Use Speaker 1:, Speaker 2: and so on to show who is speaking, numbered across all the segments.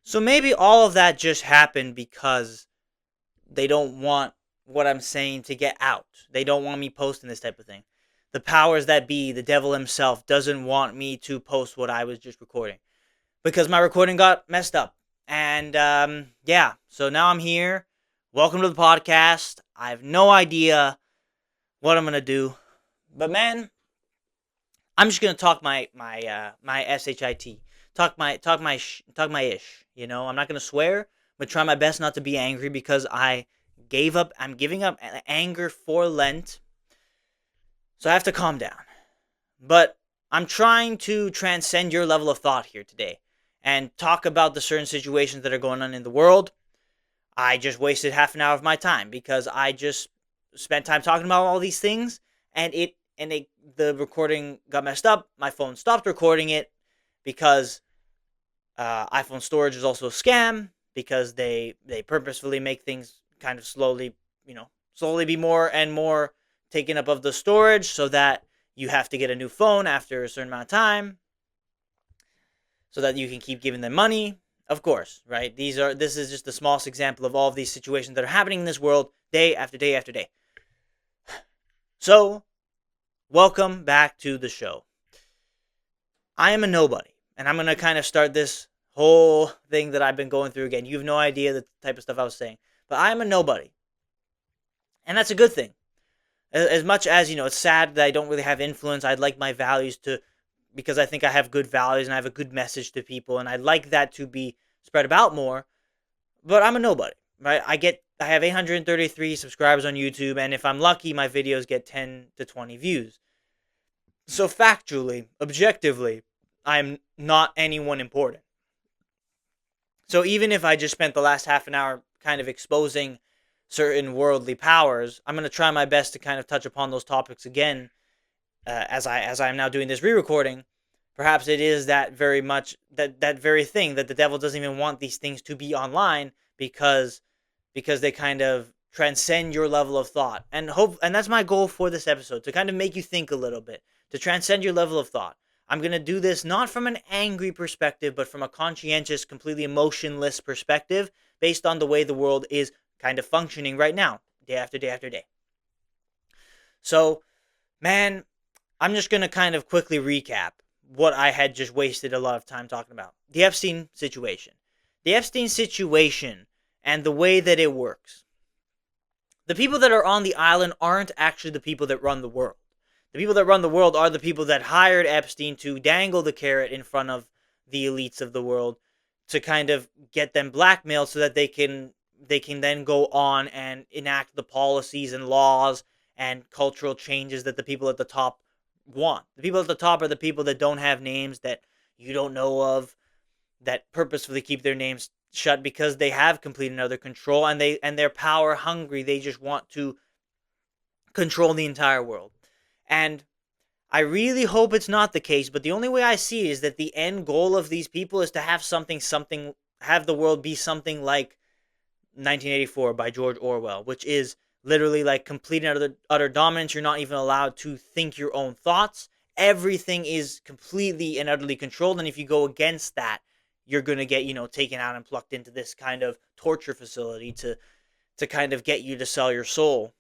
Speaker 1: So maybe all of that just happened because they don't want what I'm saying to get out. They don't want me posting this type of thing. The powers that be, the devil himself, doesn't want me to post what I was just recording because my recording got messed up. And yeah, so now I'm here. Welcome to the podcast. I have no idea what I'm gonna do, but man, I'm just gonna talk my shit, talk my ish. You know, I'm not gonna swear, but try my best not to be angry because I gave up. I'm giving up anger for Lent, so I have to calm down. But I'm trying to transcend your level of thought here today and talk about the certain situations that are going on in the world. I just wasted half an hour of my time because I just spent time talking about all these things, and the recording got messed up. My phone stopped recording it because iPhone storage is also a scam because they purposefully make things kind of slowly be more and more taken up of the storage so that you have to get a new phone after a certain amount of time so that you can keep giving them money. Of course, right? This is just the smallest example of all of these situations that are happening in this world day after day after day. So, welcome back to the show. I am a nobody, and I'm going to kind of start this whole thing that I've been going through again. You have no idea the type of stuff I was saying, but I am a nobody, and that's a good thing. As much as, it's sad that I don't really have influence, I'd like my values to, because I think I have good values and I have a good message to people, and I'd like that to be spread about more, but I'm a nobody, right? I have 833 subscribers on YouTube, and if I'm lucky, my videos get 10 to 20 views. So factually, objectively, I'm not anyone important. So even if I just spent the last half an hour kind of exposing certain worldly powers, I'm going to try my best to kind of touch upon those topics again as I am now doing this re-recording. Perhaps it is that very much that very thing that the devil doesn't even want these things to be online because they kind of transcend your level of thought. And that's my goal for this episode, to kind of make you think a little bit, to transcend your level of thought. I'm going to do this not from an angry perspective, but from a conscientious, completely emotionless perspective based on the way the world is kind of functioning right now, day after day after day. So, man, I'm just going to kind of quickly recap what I had just wasted a lot of time talking about. The Epstein situation. The Epstein situation and the way that it works. The people that are on the island aren't actually the people that run the world. The people that run the world are the people that hired Epstein to dangle the carrot in front of the elites of the world to kind of get them blackmailed so that they can then go on and enact the policies and laws and cultural changes that the people at the top want. The people at the top are the people that don't have names, that you don't know of, that purposefully keep their names shut because they have complete and utter control, and they're power hungry. They just want to control the entire world. And I really hope it's not the case, but the only way I see it is that the end goal of these people is to have have the world be something like 1984 by George Orwell, which is literally like complete and utter dominance. You're not even allowed to think your own thoughts. Everything is completely and utterly controlled, and if you go against that, you're going to get, taken out and plucked into this kind of torture facility to kind of get you to sell your soul.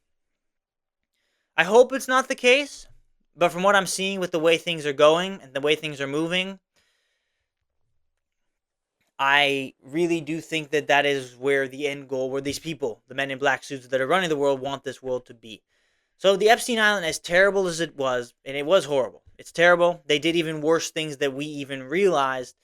Speaker 1: I hope it's not the case, but from what I'm seeing with the way things are going and the way things are moving, I really do think that that is where the end goal, where these people, the men in black suits that are running the world, want this world to be. So the Epstein Island, as terrible as it was, and it was horrible, it's terrible. They did even worse things that we even realized.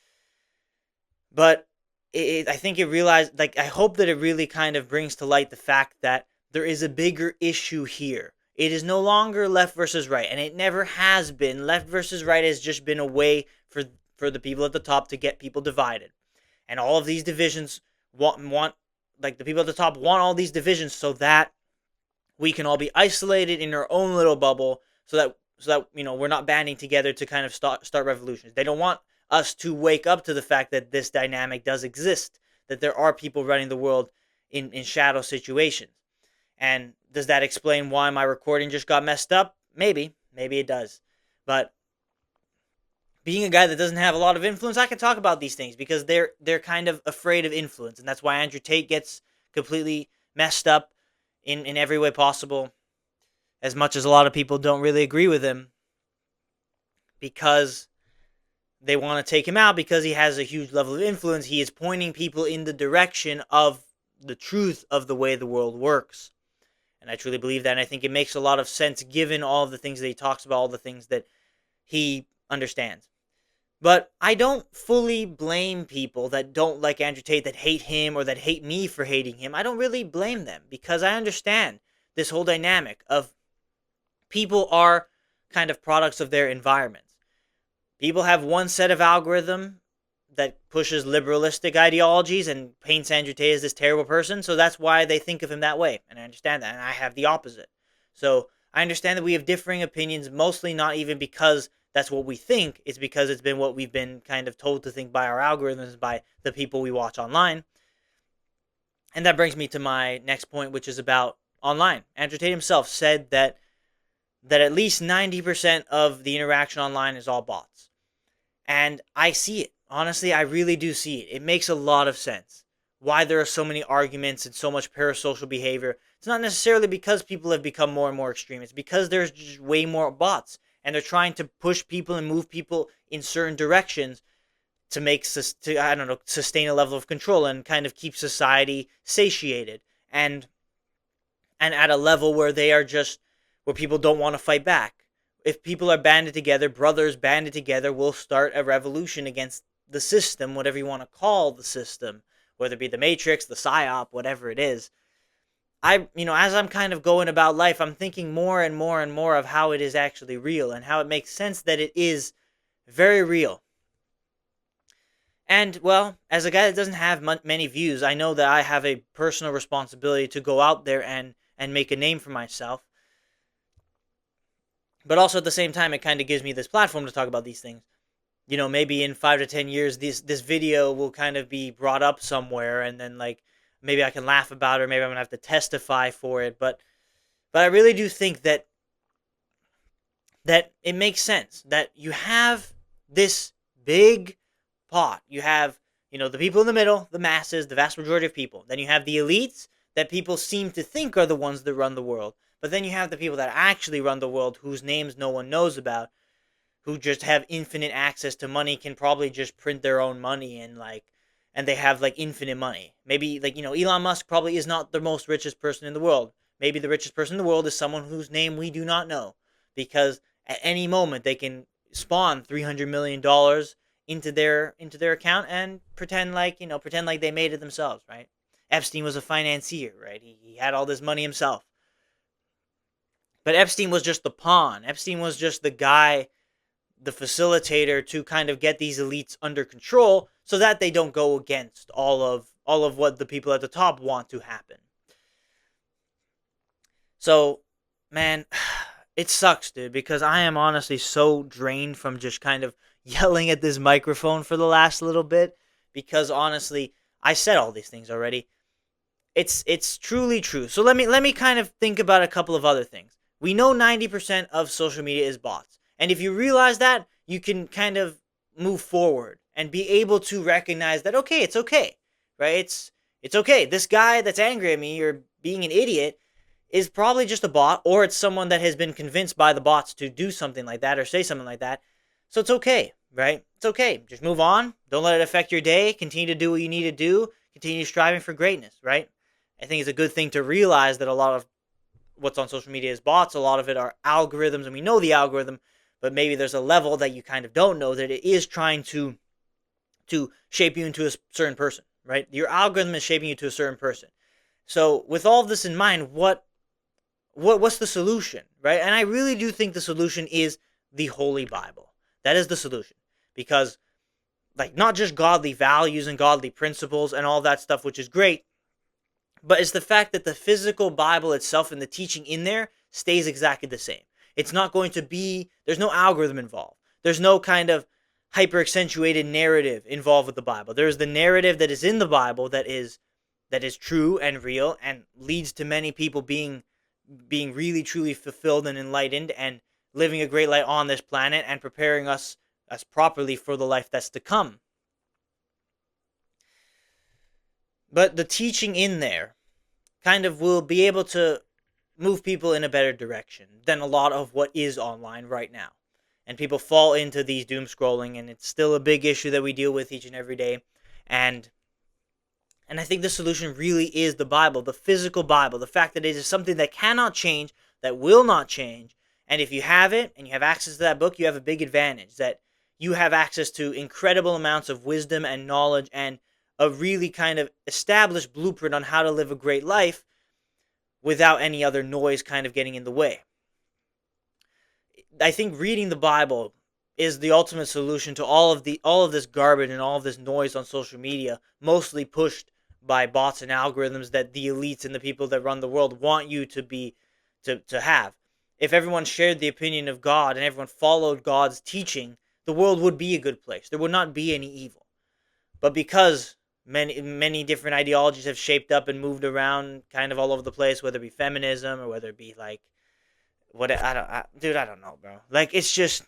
Speaker 1: But I think it realized, like, I hope that it really kind of brings to light the fact that there is a bigger issue here. It is no longer left versus right, and it never has been. Left versus right has just been a way for the people at the top to get people divided. And all of these divisions want like the people at the top want all these divisions so that we can all be isolated in our own little bubble, so that we're not banding together to kind of start revolutions. They don't want us to wake up to the fact that this dynamic does exist, that there are people running the world in shadow situations. And does that explain why my recording just got messed up? Maybe it does. But being a guy that doesn't have a lot of influence, I can talk about these things because they're kind of afraid of influence, and that's why Andrew Tate gets completely messed up in every way possible. As much as a lot of people don't really agree with him, because they want to take him out because he has a huge level of influence. He is pointing people in the direction of the truth of the way the world works. And I truly believe that. And I think it makes a lot of sense given all of the things that he talks about, all the things that he understands. But I don't fully blame people that don't like Andrew Tate, that hate him, or that hate me for hating him. I don't really blame them because I understand this whole dynamic of people are kind of products of their environments. People have one set of algorithm that pushes liberalistic ideologies and paints Andrew Tate as this terrible person, so that's why they think of him that way, and I understand that, and I have the opposite. So I understand that we have differing opinions, mostly not even because that's what we think, it's because it's been what we've been kind of told to think by our algorithms, by the people we watch online. And that brings me to my next point, which is about online. Andrew Tate himself said that at least 90% of the interaction online is all bots. And I see it. Honestly, I really do see it. It makes a lot of sense why there are so many arguments and so much parasocial behavior. It's not necessarily because people have become more and more extreme. It's because there's just way more bots. And they're trying to push people and move people in certain directions to sustain a level of control and kind of keep society satiated. And at a level where where people don't want to fight back. If people are banded together, brothers banded together, will start a revolution against the system, whatever you want to call the system, whether it be the Matrix, the PSYOP, whatever it is. As I'm kind of going about life, I'm thinking more and more and more of how it is actually real and how it makes sense that it is very real. And, well, as a guy that doesn't have many views, I know that I have a personal responsibility to go out there and make a name for myself. But also at the same time, it kind of gives me this platform to talk about these things. Maybe in 5 to 10 years, this video will kind of be brought up somewhere, and then maybe I can laugh about it, or maybe I'm gonna have to testify for it. But I really do think that it makes sense that you have this big pot. You have the people in the middle, the masses, the vast majority of people. Then you have the elites that people seem to think are the ones that run the world. But then you have the people that actually run the world, whose names no one knows about, who just have infinite access to money, can probably just print their own money, and they have infinite money. Maybe Elon Musk probably is not the most richest person in the world. Maybe the richest person in the world is someone whose name we do not know, because at any moment they can spawn $300 million into their account and pretend like they made it themselves, right? Epstein was a financier, right? He had all this money himself. But Epstein was just the pawn. Epstein was just the guy, the facilitator to kind of get these elites under control so that they don't go against all of what the people at the top want to happen. So, man, it sucks, dude, because I am honestly so drained from just kind of yelling at this microphone for the last little bit, because honestly, I said all these things already. It's truly true. So let me kind of think about a couple of other things. We know 90% of social media is bots. And if you realize that, you can kind of move forward and be able to recognize that, okay, it's okay, right? It's okay. This guy that's angry at me or being an idiot is probably just a bot, or it's someone that has been convinced by the bots to do something like that or say something like that. So it's okay, right? It's okay. Just move on. Don't let it affect your day. Continue to do what you need to do. Continue striving for greatness, right? I think it's a good thing to realize that a lot of what's on social media is bots. A lot of it are algorithms, and we know the algorithm, but maybe there's a level that you kind of don't know, that it is trying to shape you into a certain person, right? Your algorithm is shaping you to a certain person. So with all of this in mind, what's the solution, right? And I really do think the solution is the Holy Bible. That is the solution, because not just godly values and godly principles and all that stuff, which is great, but it's the fact that the physical Bible itself and the teaching in there stays exactly the same. It's not going to be, there's no algorithm involved. There's no kind of hyper accentuated narrative involved with the Bible. There's the narrative that is in the Bible that is true and real and leads to many people being really truly fulfilled and enlightened and living a great life on this planet and preparing us as properly for the life that's to come. But the teaching in there kind of will be able to move people in a better direction than a lot of what is online right now. And people fall into these doom scrolling, and it's still a big issue that we deal with each and every day. And I think the solution really is the Bible, the physical Bible, the fact that it is something that cannot change, that will not change. And if you have it and you have access to that book, you have a big advantage, that you have access to incredible amounts of wisdom and knowledge and a really kind of established blueprint on how to live a great life without any other noise kind of getting in the way. I think reading the Bible is the ultimate solution to all of this garbage and all of this noise on social media, mostly pushed by bots and algorithms that the elites and the people that run the world want you to have. If everyone shared the opinion of God and everyone followed God's teaching, the world would be a good place. There would not be any evil. But because many different ideologies have shaped up and moved around kind of all over the place, whether it be feminism or whether it be like what I don't know, bro. Like it's just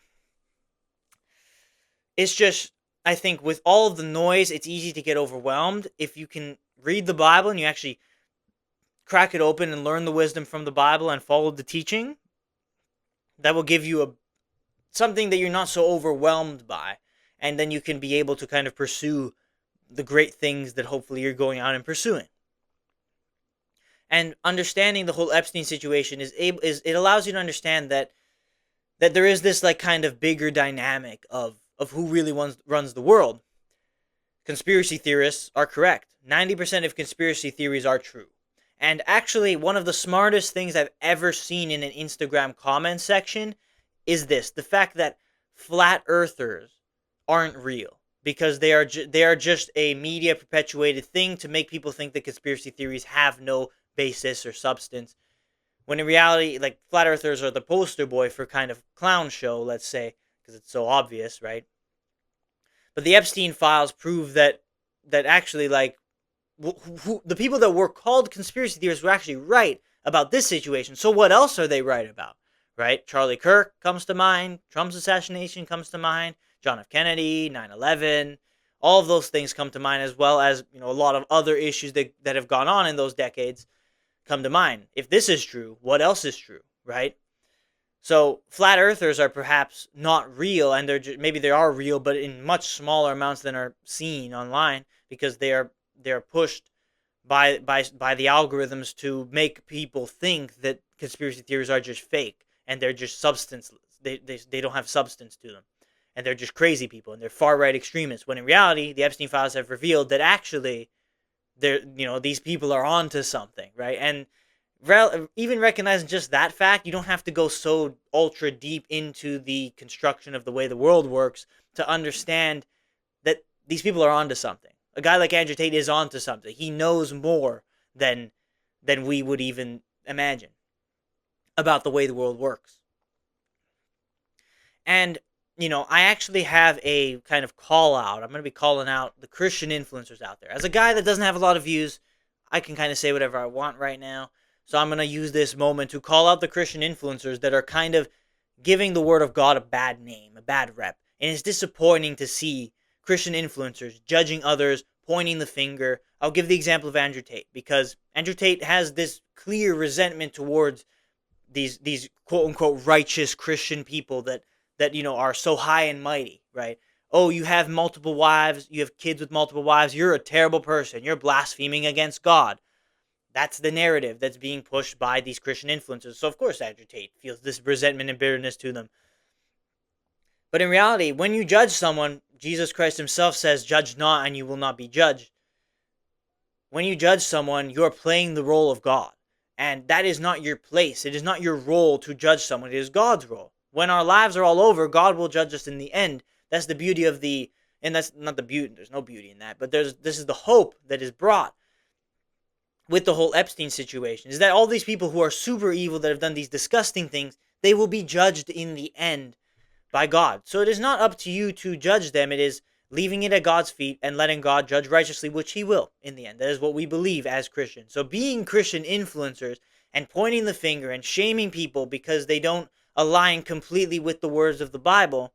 Speaker 1: I think with all of the noise, it's easy to get overwhelmed. If you can read the Bible and you actually crack it open and learn the wisdom from the Bible and follow the teaching, that will give you something that you're not so overwhelmed by, and then you can be able to kind of pursue the great things that hopefully you're going out and pursuing. And understanding the whole Epstein situation is it allows you to understand that there is this like kind of bigger dynamic of who really runs the world. Conspiracy theorists are correct. 90% of conspiracy theories are true. And actually, one of the smartest things I've ever seen in an Instagram comment section is this: the fact that flat earthers aren't real, because they are just a media perpetuated thing to make people think that conspiracy theories have no basis or substance, when in reality, like, flat earthers are the poster boy for kind of clown show, let's say, because it's so obvious, right? But the Epstein files prove that actually, like, the people that were called conspiracy theorists were actually right about this situation. So what else are they right about, right? Charlie Kirk comes to mind. Trump's assassination comes to mind. John F. Kennedy, 9/11. All of those things come to mind, as well as, you know, a lot of other issues that have gone on in those decades come to mind. If this is true, what else is true, right? So flat earthers are perhaps not real, and maybe they are real, but in much smaller amounts than are seen online, because they are pushed by the algorithms to make people think that conspiracy theories are just fake and they're just substanceless. They don't have substance to them, and they're just crazy people and they're far right extremists. When in reality, the Epstein files have revealed that actually these people are onto something, right? And even recognizing just that fact, you don't have to go so ultra deep into the construction of the way the world works to understand that these people are onto something. A guy like Andrew Tate is onto something. He knows more than we would even imagine about the way the world works. And, I actually have a kind of call out. I'm going to be calling out the Christian influencers out there. As a guy that doesn't have a lot of views, I can kind of say whatever I want right now. So I'm going to use this moment to call out the Christian influencers that are kind of giving the word of God a bad name, a bad rep. And it's disappointing to see Christian influencers judging others, pointing the finger. I'll give the example of Andrew Tate, because Andrew Tate has this clear resentment towards these quote-unquote righteous Christian people that are so high and mighty, right? Oh, you have multiple wives, you have kids with multiple wives, you're a terrible person, you're blaspheming against God. That's the narrative that's being pushed by these Christian influencers. So of course Andrew Tate feels this resentment and bitterness to them. But in reality, when you judge someone, Jesus Christ himself says, "Judge not and you will not be judged." When you judge someone, you're playing the role of God. And that is not your place. It is not your role to judge someone. It is God's role. When our lives are all over, God will judge us in the end. That's the beauty of and that's not the beauty, there's no beauty in that, but this is the hope that is brought with the whole Epstein situation, is that all these people who are super evil, that have done these disgusting things, they will be judged in the end by God. So it is not up to you to judge them. It is leaving it at God's feet and letting God judge righteously, which he will in the end. That is what we believe as Christians. So being Christian influencers and pointing the finger and shaming people because they don't align completely with the words of the Bible,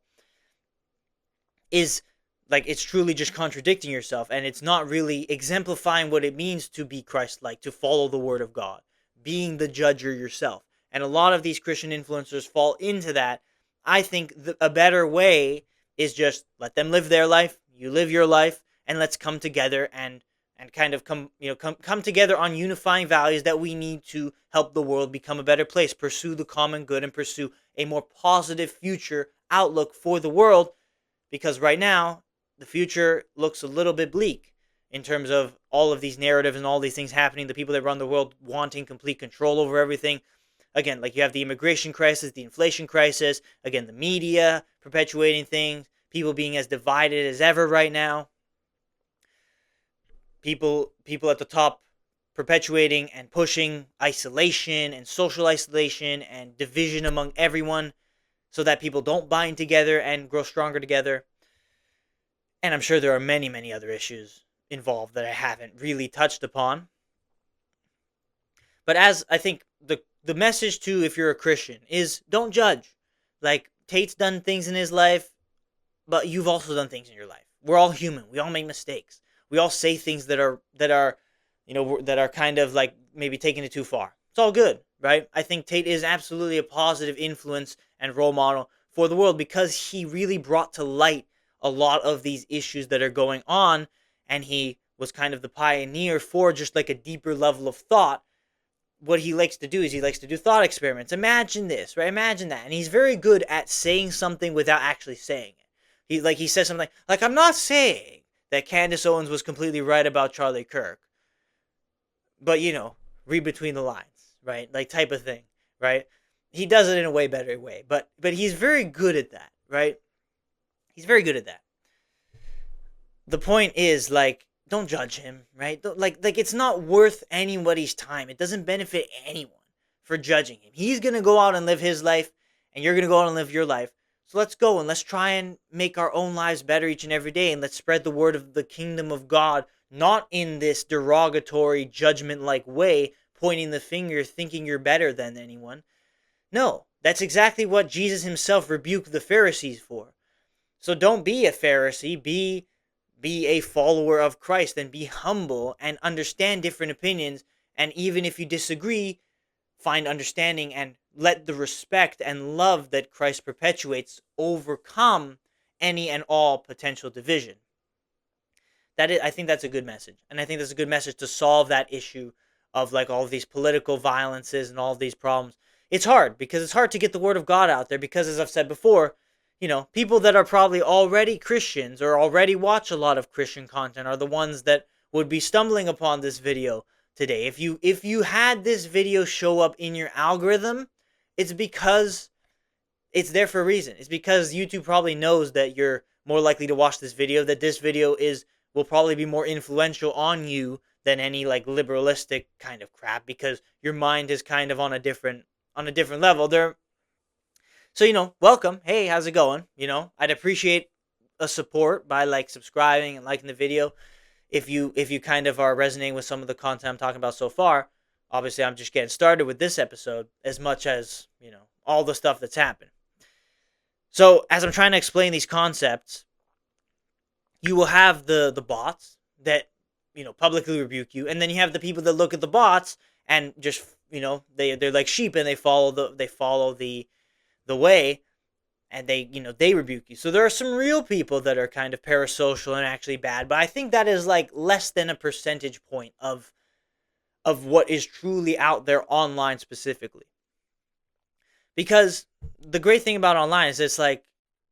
Speaker 1: is like, it's truly just contradicting yourself, and it's not really exemplifying what it means to be Christ-like, to follow the word of God, being the judger yourself. And a lot of these Christian influencers fall into that. I think a better way is just let them live their life, you live your life, and let's come together and kind of come together on unifying values that we need to help the world become a better place, pursue the common good, and pursue a more positive future outlook for the world. Because right now, the future looks a little bit bleak in terms of all of these narratives and all these things happening, the people that run the world wanting complete control over everything. Again, like, you have the immigration crisis, the inflation crisis, again, the media perpetuating things, people being as divided as ever right now, people at the top perpetuating and pushing isolation and social isolation and division among everyone so that people don't bind together and grow stronger together. And I'm sure there are many, many other issues involved that I haven't really touched upon. But as I think the message too, if you're a Christian, is don't judge. Like, Tate's done things in his life, but you've also done things in your life. We're all human. We all make mistakes. We all say things that are that are kind of like maybe taking it too far. It's all good, right? I think Tate is absolutely a positive influence and role model for the world because he really brought to light a lot of these issues that are going on, and he was kind of the pioneer for just like a deeper level of thought. What he likes to do is he likes to do thought experiments. Imagine this, right? Imagine that. And he's very good at saying something without actually saying it. He says something like, I'm not saying that Candace Owens was completely right about Charlie Kirk, but, read between the lines, right? Like, type of thing, right? He does it in a way better way, but he's very good at that, right? He's very good at that. The point is, like, don't judge him, right? Like it's not worth anybody's time. It doesn't benefit anyone for judging him. He's going to go out and live his life, and you're going to go out and live your life. So let's go and let's try and make our own lives better each and every day, and let's spread the word of the kingdom of God, not in this derogatory, judgment-like way, pointing the finger, thinking you're better than anyone. No, that's exactly what Jesus himself rebuked the Pharisees for. So don't be a Pharisee, be a follower of Christ, and be humble and understand different opinions, and even if you disagree, find understanding and let the respect and love that Christ perpetuates overcome any and all potential division. I think that's a good message, and I think that's a good message to solve that issue of like all of these political violences and all of these problems. It's hard because it's hard to get the word of God out there because, as I've said before, people that are probably already Christians or already watch a lot of Christian content are the ones that would be stumbling upon this video today. If you had this video show up in your algorithm, it's because it's there for a reason. It's because YouTube probably knows that you're more likely to watch this video, that this video will probably be more influential on you than any like liberalistic kind of crap, because your mind is kind of on a different level. So, welcome. Hey, how's it going? I'd appreciate a support by like subscribing and liking the video. If you kind of are resonating with some of the content I'm talking about so far. Obviously, I'm just getting started with this episode as much as, all the stuff that's happened. So, as I'm trying to explain these concepts, you will have the bots that, publicly rebuke you, and then you have the people that look at the bots and just, they're like sheep and they follow the way, and they rebuke you. So there are some real people that are kind of parasocial and actually bad, but I think that is like less than a percentage point of what is truly out there online specifically. Because the great thing about online is it's like,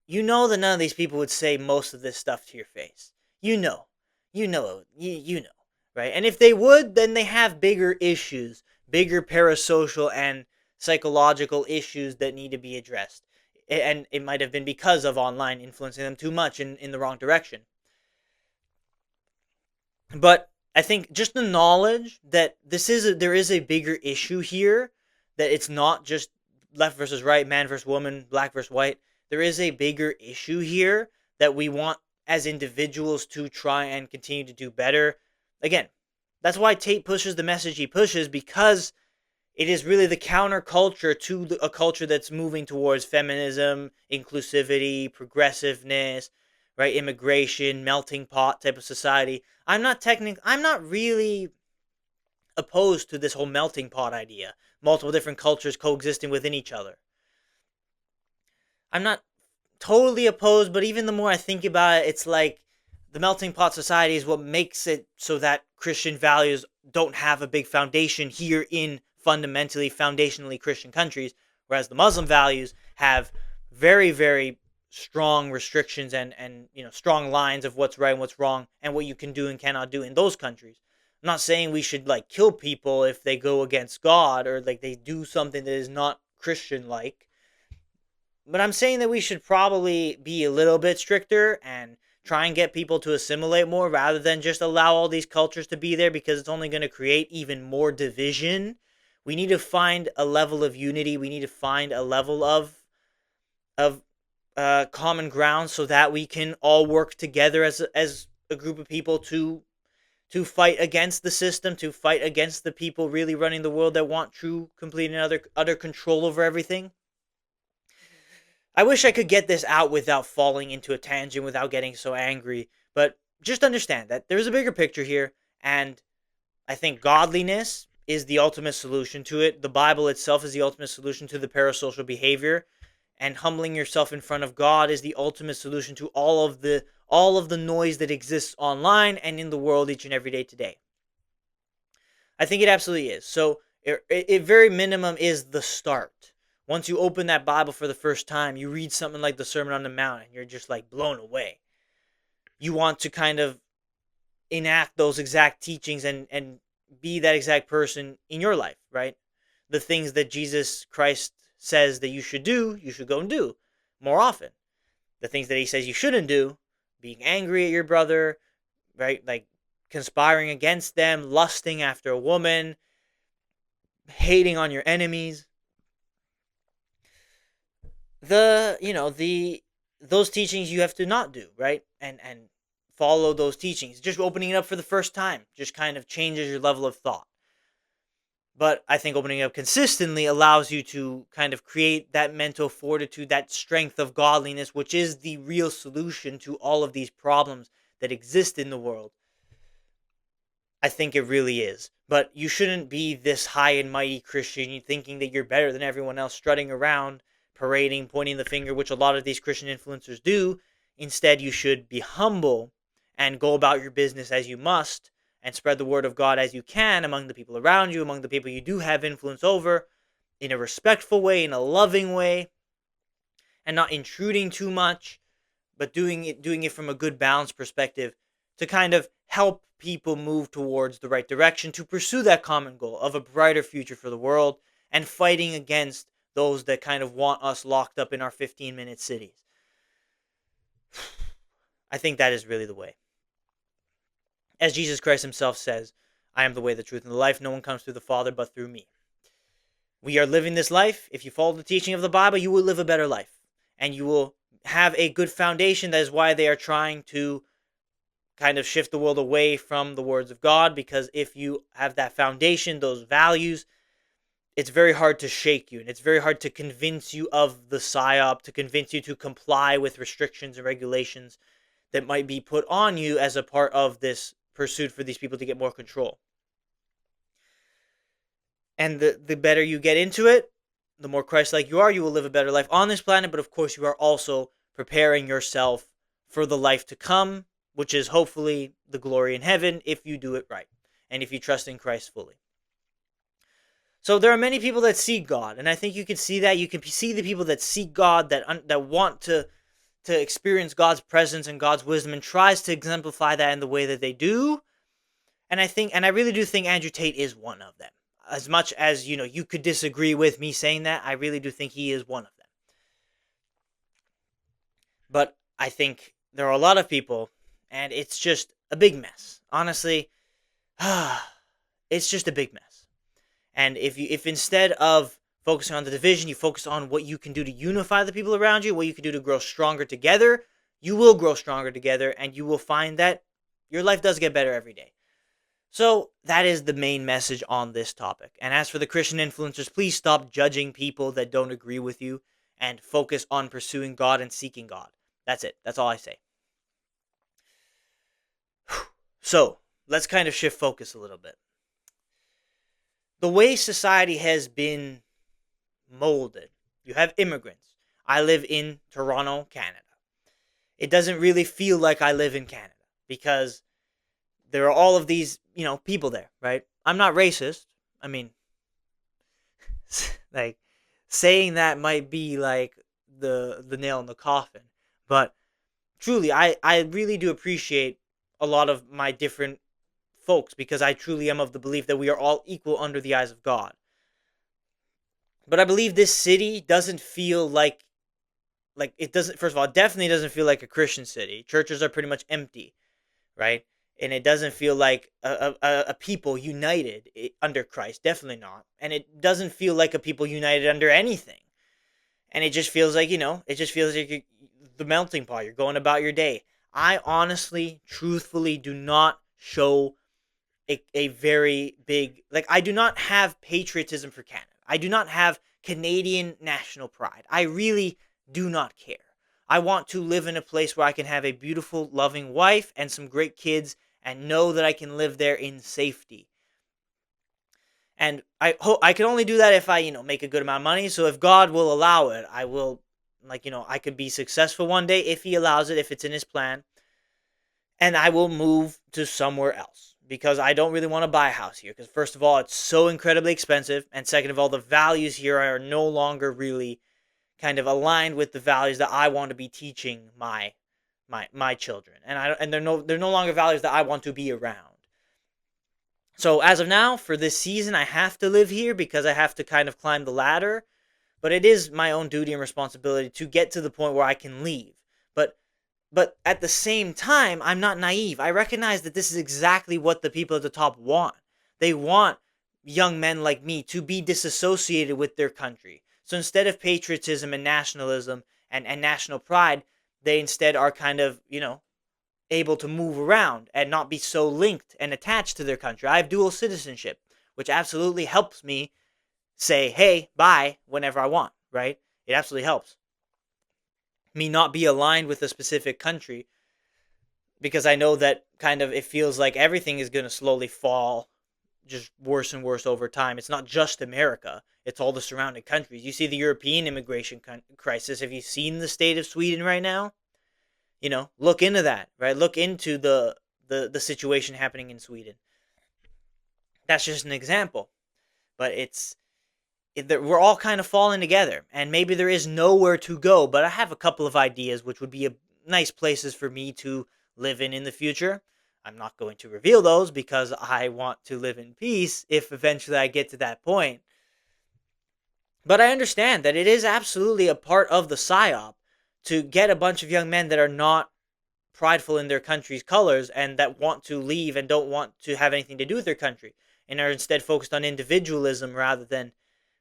Speaker 1: that none of these people would say most of this stuff to your face. You know, right? And if they would, then they have bigger issues, bigger parasocial and psychological issues that need to be addressed. And it might have been because of online influencing them too much in the wrong direction. But I think just the knowledge that there is a bigger issue here, that it's not just left versus right, man versus woman, black versus white. There is a bigger issue here that we want as individuals to try and continue to do better. Again, that's why Tate pushes the message he pushes, because it is really the counterculture to a culture that's moving towards feminism, inclusivity, progressiveness, right? Immigration, melting pot type of society. I'm not really opposed to this whole melting pot idea. Multiple different cultures coexisting within each other. I'm not totally opposed, but even the more I think about it, it's like the melting pot society is what makes it so that Christian values don't have a big foundation here in fundamentally, foundationally Christian countries, whereas the Muslim values have very, very strong restrictions and strong lines of what's right and what's wrong and what you can do and cannot do in those countries. I'm not saying we should like kill people if they go against God or like they do something that is not Christian like, but I'm saying that we should probably be a little bit stricter and try and get people to assimilate more rather than just allow all these cultures to be there, because it's only going to create even more division. We need to find a level of unity. We need to find a level of common ground so that we can all work together as a group of people to fight against the system, to fight against the people really running the world that want true, complete, and utter control over everything. I wish I could get this out without falling into a tangent, without getting so angry, but just understand that there's a bigger picture here, and I think godliness is the ultimate solution to it. The Bible itself is the ultimate solution to the parasocial behavior, and humbling yourself in front of God is the ultimate solution to all of the noise that exists online and in the world each and every day today. I think it absolutely is. So it very minimum is the start. Once you open that Bible for the first time, you read something like the Sermon on the Mount, and you're just like blown away. You want to kind of enact those exact teachings and be that exact person in your life, right? The things that Jesus Christ says that you should do, you should go and do more often. The things that he says you shouldn't do, being angry at your brother, right? Like conspiring against them, lusting after a woman, hating on your enemies. Those teachings you have to not do, right? And follow those teachings. Just opening it up for the first time just kind of changes your level of thought. But I think opening it up consistently allows you to kind of create that mental fortitude, that strength of godliness, which is the real solution to all of these problems that exist in the world. I think it really is. But you shouldn't be this high and mighty Christian, thinking that you're better than everyone else, strutting around, parading, pointing the finger, which a lot of these Christian influencers do. Instead, you should be humble and go about your business as you must and spread the word of God as you can among the people around you, among the people you do have influence over, in a respectful way, in a loving way, and not intruding too much, but doing it from a good balanced perspective to kind of help people move towards the right direction, to pursue that common goal of a brighter future for the world and fighting against those that kind of want us locked up in our 15-minute cities. I think that is really the way. As Jesus Christ himself says, I am the way, the truth, and the life. No one comes to the Father but through me. We are living this life. If you follow the teaching of the Bible, you will live a better life. And you will have a good foundation. That is why they are trying to kind of shift the world away from the words of God. Because if you have that foundation, those values, it's very hard to shake you. And it's very hard to convince you of the psyop, to convince you to comply with restrictions and regulations that might be put on you as a part of this pursuit for these people to get more control. And the better you get into it, the more Christ-like you are, you will live a better life on this planet, but of course you are also preparing yourself for the life to come, which is hopefully the glory in heaven if you do it right, and if you trust in Christ fully. So there are many people that seek God, and I think you can see that. You can see the people that seek God, that want to experience God's presence and God's wisdom, and tries to exemplify that in the way that they do. And I really do think Andrew Tate is one of them. As much as, you could disagree with me saying that, I really do think he is one of them. But I think there are a lot of people, and it's just a big mess. Honestly, it's just a big mess. And if instead of focusing on the division, you focus on what you can do to unify the people around you, what you can do to grow stronger together, you will grow stronger together, and you will find that your life does get better every day. So that is the main message on this topic. And as for the Christian influencers, please stop judging people that don't agree with you and focus on pursuing God and seeking God. That's it. That's all I say. So let's kind of shift focus a little bit. The way society has been molded, you have immigrants. I live in Toronto, Canada. It doesn't really feel like I live in Canada because there are all of these, people there, right? I'm not racist. I mean, like saying that might be like the nail in the coffin, but truly, I really do appreciate a lot of my different folks because I truly am of the belief that we are all equal under the eyes of God. But I believe this city doesn't feel like it doesn't. First of all, it definitely doesn't feel like a Christian city. Churches are pretty much empty, right? And it doesn't feel like a people united under Christ. Definitely not. And it doesn't feel like a people united under anything. And it just feels like, it just feels like the melting pot. You're going about your day. I honestly, truthfully do not show a very big, like, I do not have patriotism for Canada. I do not have Canadian national pride. I really do not care. I want to live in a place where I can have a beautiful, loving wife and some great kids and know that I can live there in safety. And I hope I can only do that if I, make a good amount of money. So if God will allow it, I will, I could be successful one day if He allows it, if it's in His plan. And I will move to somewhere else because I don't really want to buy a house here. Because first of all, it's so incredibly expensive, and second of all, the values here are no longer really kind of aligned with the values that I want to be teaching my children, and they're no longer values that I want to be around. So as of now, for this season, I have to live here because I have to kind of climb the ladder. But it is my own duty and responsibility to get to the point where I can leave. But but at the same time, I'm not naive. I recognize that this is exactly what the people at the top want. They want young men like me to be disassociated with their country. So instead of patriotism and nationalism and national pride, they instead are kind of, able to move around and not be so linked and attached to their country. I have dual citizenship, which absolutely helps me say, hey, bye, whenever I want, right? It absolutely helps me not be aligned with a specific country because I know that kind of it feels like everything is going to slowly fall just worse and worse over time. It's not just America, it's all the surrounding countries. You see the European immigration crisis. Have you seen the state of Sweden right now? Look into that, right? Look into the situation happening in Sweden. That's just an example, but we're all kind of falling together, and maybe there is nowhere to go, but I have a couple of ideas which would be nice places for me to live in the future. I'm not going to reveal those because I want to live in peace if eventually I get to that point. But I understand that it is absolutely a part of the psyop to get a bunch of young men that are not prideful in their country's colors and that want to leave and don't want to have anything to do with their country and are instead focused on individualism rather than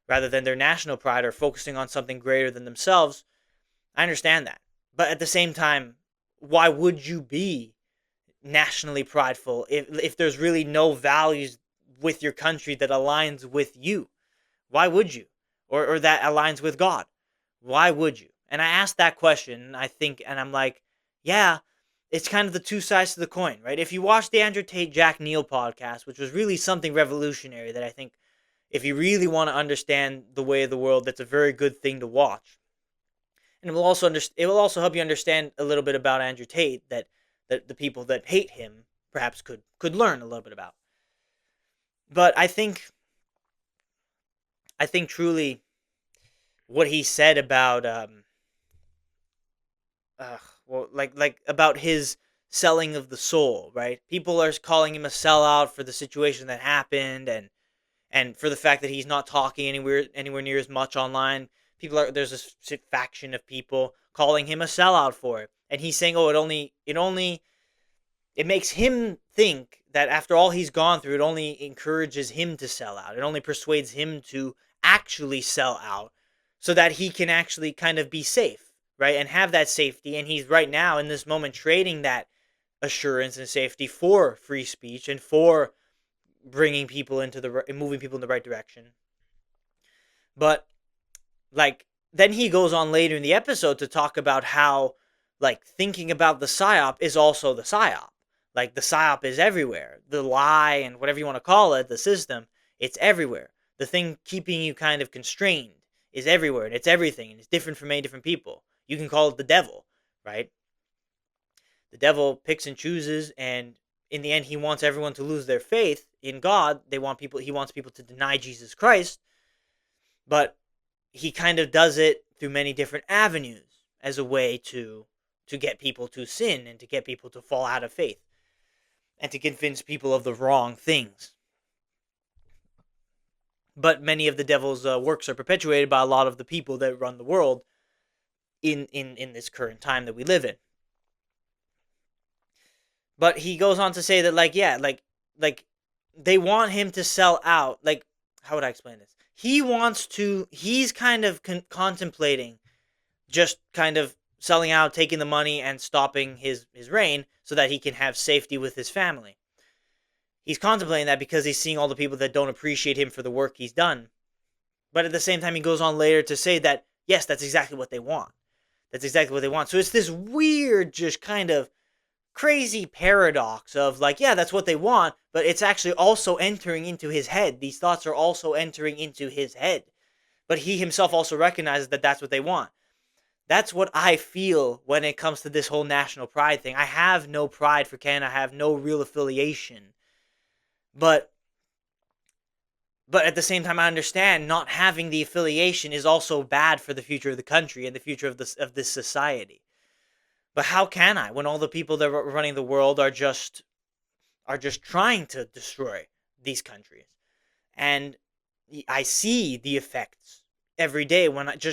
Speaker 1: their national pride or focusing on something greater than themselves. I understand that. But at the same time, why would you be nationally prideful if there's really no values with your country that aligns with you? Why would you? Or that aligns with God? Why would you? And I asked that question, I think, and I'm like, yeah, it's kind of the two sides to the coin, right? If you watch the Andrew Tate Jack Neal podcast, which was really something revolutionary that I think if you really want to understand the way of the world, that's a very good thing to watch. And it will also help you understand a little bit about Andrew Tate that the people that hate him perhaps could learn a little bit about. But I think truly what he said about about his selling of the soul, right? People are calling him a sellout for the situation that happened and for the fact that he's not talking anywhere near as much online. There's a faction of people calling him a sellout for it, and he's saying, "Oh, it makes him think that after all he's gone through, it only encourages him to sell out. It only persuades him to actually sell out, so that he can actually kind of be safe, right, and have that safety. And he's right now in this moment trading that assurance and safety for free speech and for bringing people moving people in the right direction." But then he goes on later in the episode to talk about how thinking about the psyop is also the psyop. Like the psyop is everywhere. The lie and whatever you want to call it, the system, it's everywhere. The thing keeping you kind of constrained is everywhere, and it's everything, and it's different for many different people. You can call it the devil, right? The devil picks and chooses, and in the end, he wants everyone to lose their faith in God. He wants people to deny Jesus Christ, but he kind of does it through many different avenues as a way to get people to sin and to get people to fall out of faith and to convince people of the wrong things. But many of the devil's works are perpetuated by a lot of the people that run the world in this current time that we live in. But he goes on to say that, like they want him to sell out. Like, how would I explain this? He's kind of contemplating just kind of selling out, taking the money, and stopping his reign so that he can have safety with his family. He's contemplating that because he's seeing all the people that don't appreciate him for the work he's done. But at the same time, he goes on later to say that, yes, that's exactly what they want. That's exactly what they want. So it's this weird, just kind of crazy paradox of like, yeah, that's what they want, but it's actually also entering into his head. These thoughts are also entering into his head. But he himself also recognizes that that's what they want. That's what I feel when it comes to this whole national pride thing. I have no pride for Canada. I have no real affiliation. But at the same time, I understand not having the affiliation is also bad for the future of the country and the future of this society. But how can I when all the people that are running the world are just trying to destroy these countries? And I see the effects every day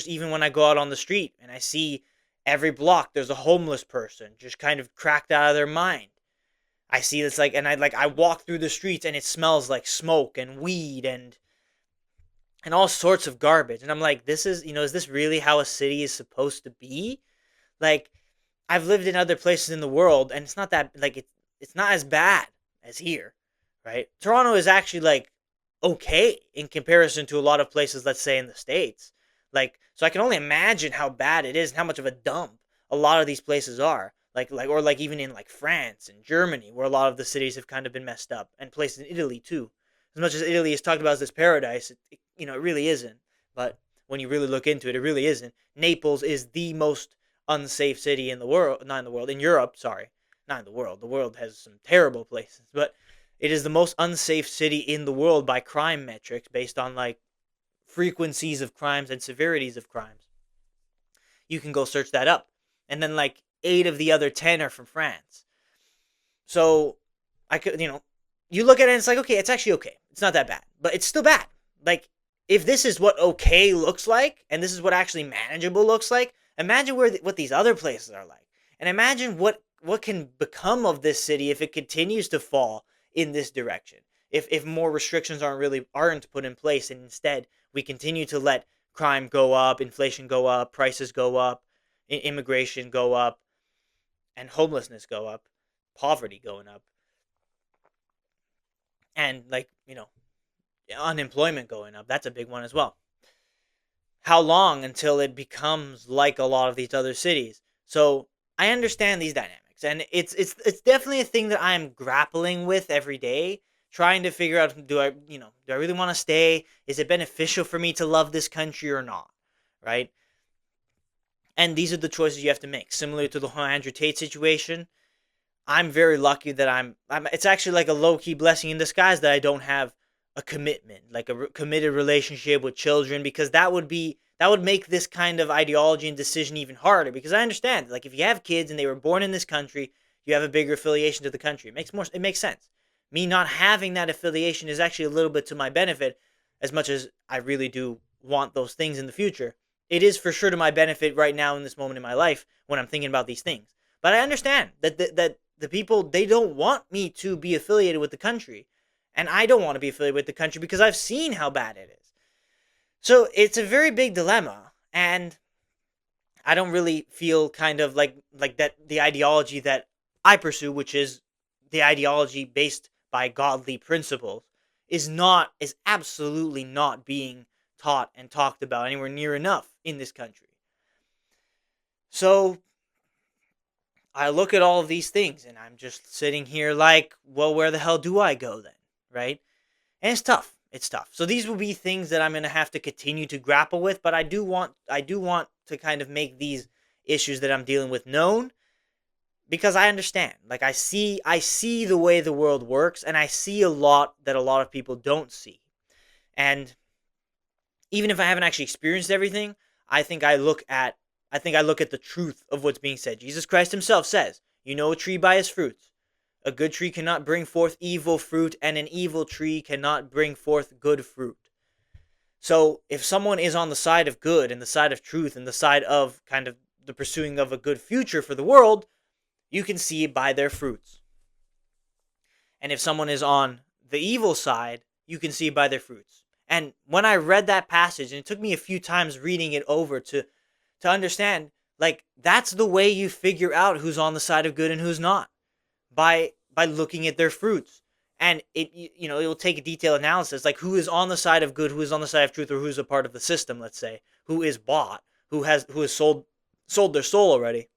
Speaker 1: even when I go out on the street and I see every block there's a homeless person just kind of cracked out of their mind. I see this I walk through the streets and it smells like smoke and weed and all sorts of garbage. And I'm like, is this really how a city is supposed to be? Like, I've lived in other places in the world, and it's not that it's not as bad as here, right? Toronto is actually okay in comparison to a lot of places, let's say in the States. So I can only imagine how bad it is and how much of a dump a lot of these places are. Or even in France and Germany, where a lot of the cities have kind of been messed up, and places in Italy too. As much as Italy is talked about as this paradise, it really isn't. But when you really look into it, it really isn't. Naples is the most unsafe city in the world, not in the world, in Europe, sorry. Not in the world. The world has some terrible places, but it is the most unsafe city in the world by crime metrics based on frequencies of crimes and severities of crimes. You can go search that up. And then 8 of the other 10 are from France. So I could, you look at it and it's like, okay, it's actually okay. It's not that bad, but it's still bad. If this is what okay looks like, and this is what actually manageable looks like, imagine what these other places are like. And imagine what can become of this city if it continues to fall in this direction. If more restrictions aren't put in place, and instead we continue to let crime go up, inflation go up, prices go up, immigration go up, and homelessness go up, poverty going up, and unemployment going up. That's a big one as well. How long until it becomes like a lot of these other cities? So I understand these dynamics, and it's definitely a thing that I'm grappling with every day, trying to figure out, do I really want to stay? Is it beneficial for me to love this country or not? Right? And these are the choices you have to make. Similar to the whole Andrew Tate situation, I'm very lucky that I'm it's actually like a low-key blessing in disguise that I don't have a commitment, like a committed relationship with children, because that would make this kind of ideology and decision even harder, because I understand, if you have kids and they were born in this country, you have a bigger affiliation to the country. It makes sense. Me not having that affiliation is actually a little bit to my benefit, as much as I really do want those things in the future. It is for sure to my benefit right now in this moment in my life when I'm thinking about these things. But I understand that the people, they don't want me to be affiliated with the country. And I don't want to be affiliated with the country because I've seen how bad it is. So it's a very big dilemma. And I don't really feel kind of like that the ideology that I pursue, which is the ideology based by godly principles, is absolutely not being taught and talked about anywhere near enough in this country. So I look at all of these things and I'm just sitting here like, well, where the hell do I go then? Right? And it's tough. It's tough. So these will be things that I'm going to have to continue to grapple with, but I do want to kind of make these issues that I'm dealing with known, because I understand. Like I see the way the world works, and I see a lot that a lot of people don't see. And even if I haven't actually experienced everything, I think I look at the truth of what's being said. Jesus Christ himself says, "You know a tree by its fruits. A good tree cannot bring forth evil fruit, and an evil tree cannot bring forth good fruit." So, if someone is on the side of good and the side of truth and the side of kind of the pursuing of a good future for the world, you can see it by their fruits. And if someone is on the evil side, you can see it by their fruits. And when I read that passage, and it took me a few times reading it over to understand, like, that's the way you figure out who's on the side of good and who's not, by looking at their fruits. And it will take a detailed analysis, like who is on the side of good, who is on the side of truth, or who's a part of the system, let's say, who is bought, who has sold their soul already.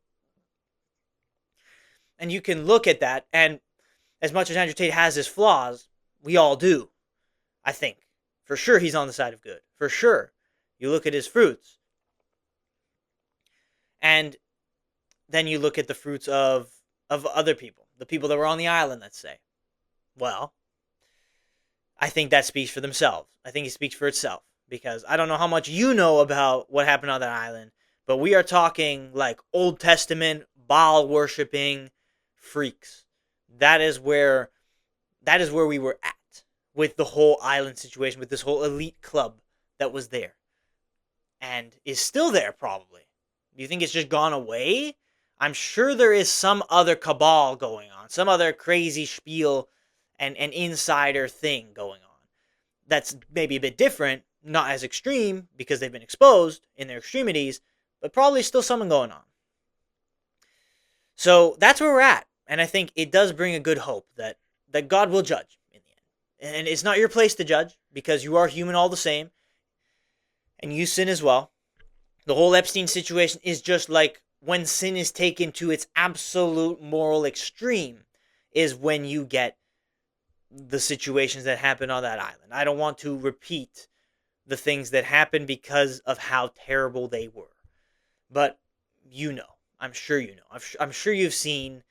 Speaker 1: And you can look at that, and as much as Andrew Tate has his flaws, we all do, I think. For sure he's on the side of good. For sure. You look at his fruits. And then you look at the fruits of other people, the people that were on the island, let's say. Well, I think that speaks for themselves. I think it speaks for itself, because I don't know how much you know about what happened on that island, but we are talking like Old Testament Baal worshiping freaks. That is where we were at with the whole island situation, with this whole elite club that was there and is still there probably. Do you think it's just gone away? I'm sure there is some other cabal going on, some other crazy spiel and an insider thing going on that's maybe a bit different, not as extreme because they've been exposed in their extremities, but probably still something going on. So that's where we're at. And I think it does bring a good hope that God will judge in the end. And it's not your place to judge, because you are human all the same, and you sin as well. The whole Epstein situation is just like when sin is taken to its absolute moral extreme is when you get the situations that happened on that island. I don't want to repeat the things that happened because of how terrible they were. But you know, I'm sure you know. I'm sure you've seen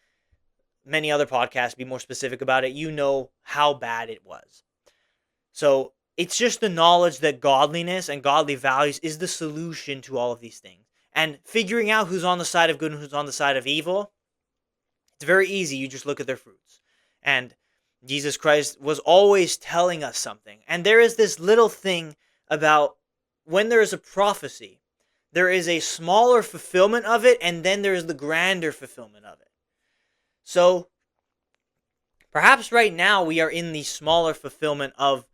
Speaker 1: many other podcasts be more specific about it. You know how bad it was. So it's just the knowledge that godliness and godly values is the solution to all of these things. And figuring out who's on the side of good and who's on the side of evil, it's very easy. You just look at their fruits. And Jesus Christ was always telling us something. And there is this little thing about when there is a prophecy, there is a smaller fulfillment of it, and then there is the grander fulfillment of it. So perhaps right now we are in the smaller fulfillment of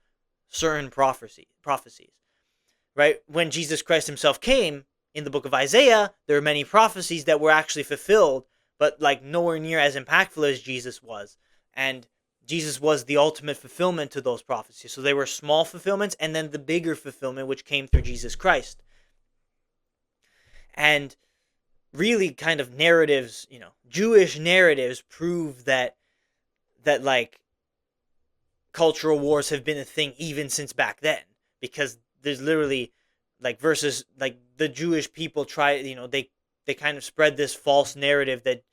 Speaker 1: certain prophecies. Right? When Jesus Christ himself came in the book of Isaiah, there are many prophecies that were actually fulfilled, but like nowhere near as impactful as Jesus was. And Jesus was the ultimate fulfillment to those prophecies. So they were small fulfillments, and then the bigger fulfillment, which came through Jesus Christ. And really kind of narratives, Jewish narratives prove that like cultural wars have been a thing even since back then, because there's literally like verses like the Jewish people try, they kind of spread this false narrative that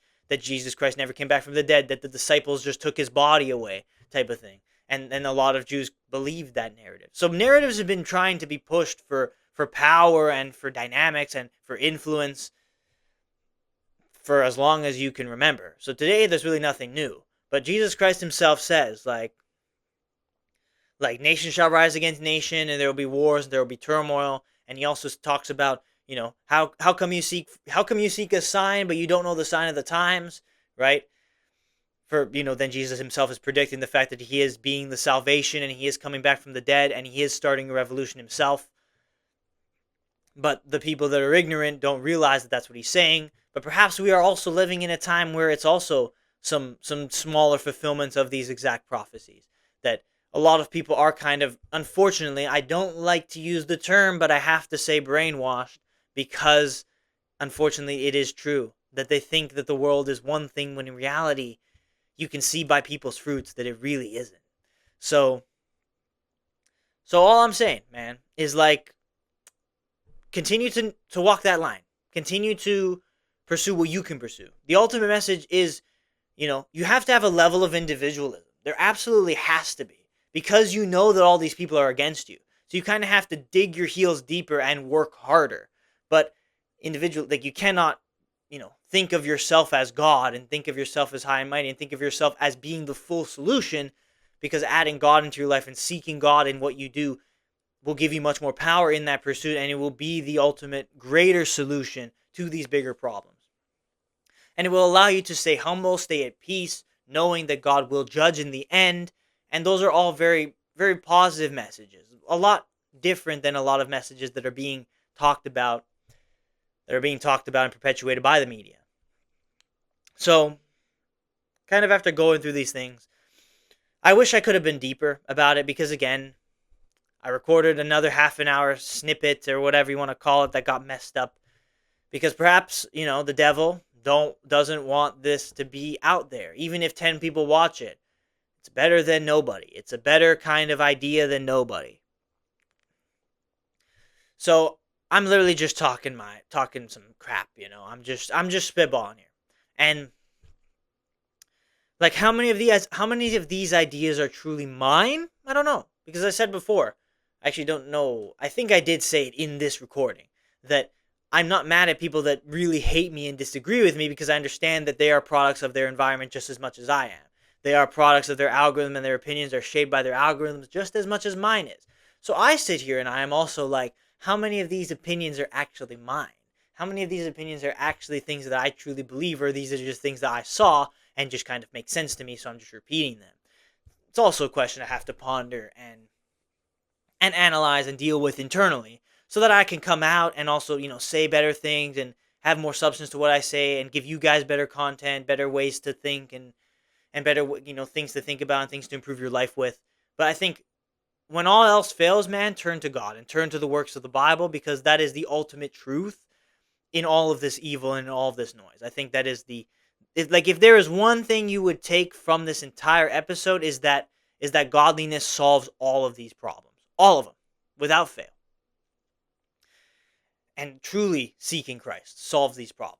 Speaker 1: Jesus Christ never came back from the dead, that the disciples just took his body away, type of thing. And a lot of Jews believed that narrative. So narratives have been trying to be pushed for power and for dynamics and for influence for as long as you can remember. So today there's really nothing new. But Jesus Christ himself says, like nation shall rise against nation, and there will be wars, and there will be turmoil. And he also talks about, how come you seek a sign, but you don't know the sign of the times, right? For, then Jesus himself is predicting the fact that he is being the salvation, and he is coming back from the dead, and he is starting a revolution himself. But the people that are ignorant don't realize that that's what he's saying. But perhaps we are also living in a time where it's also some smaller fulfillments of these exact prophecies. That a lot of people are kind of, unfortunately, I don't like to use the term, but I have to say brainwashed, because unfortunately it is true. that they think that the world is one thing when in reality you can see by people's fruits that it really isn't. So all I'm saying, man, is like continue to walk that line. Continue to pursue what you can pursue. The ultimate message is, you have to have a level of individualism. There absolutely has to be, because you know that all these people are against you. So you kind of have to dig your heels deeper and work harder. But individual, like, you cannot, think of yourself as God and think of yourself as high and mighty and think of yourself as being the full solution, because adding God into your life and seeking God in what you do will give you much more power in that pursuit, and it will be the ultimate greater solution to these bigger problems. And it will allow you to stay humble, stay at peace, knowing that God will judge in the end. And those are all very, very positive messages. A lot different than a lot of messages that are being talked about, and perpetuated by the media. So, kind of after going through these things, I wish I could have been deeper about it, because again, I recorded another half an hour snippet or whatever you want to call it that got messed up, because perhaps, the devil doesn't want this to be out there. Even if 10 people watch it, it's better than nobody. It's a better kind of idea than nobody. So I'm literally just talking some crap, I'm just spitballing here. And like, how many of these ideas are truly mine? I don't know, because I said before, I actually don't know. I think I did say it in this recording that I'm not mad at people that really hate me and disagree with me, because I understand that they are products of their environment just as much as I am. They are products of their algorithm, and their opinions are shaped by their algorithms just as much as mine is. So I sit here and I am also like, how many of these opinions are actually mine? How many of these opinions are actually things that I truly believe, or these are just things that I saw and just kind of make sense to me, so I'm just repeating them? It's also a question I have to ponder and analyze and deal with internally, so that I can come out and also, say better things and have more substance to what I say, and give you guys better content, better ways to think, and better, things to think about and things to improve your life with. But I think when all else fails, man, turn to God and turn to the works of the Bible, because that is the ultimate truth in all of this evil and in all of this noise. I think that is if there is one thing you would take from this entire episode, is that godliness solves all of these problems. All of them, without fail. And truly seeking Christ solves these problems.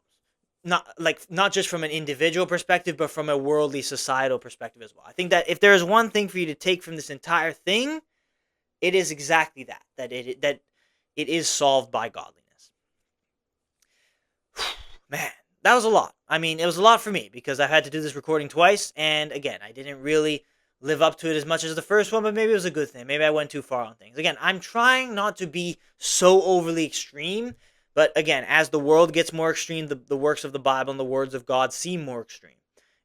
Speaker 1: Not just from an individual perspective, but from a worldly, societal perspective as well. I think that if there is one thing for you to take from this entire thing, it is exactly that it is solved by godliness. Man, that was a lot. I mean, it was a lot for me, because I've had to do this recording twice, and again, I didn't really live up to it as much as the first one, but maybe it was a good thing. Maybe I went too far on things. Again, I'm trying not to be so overly extreme, but again, as the world gets more extreme, the works of the Bible and the words of God seem more extreme.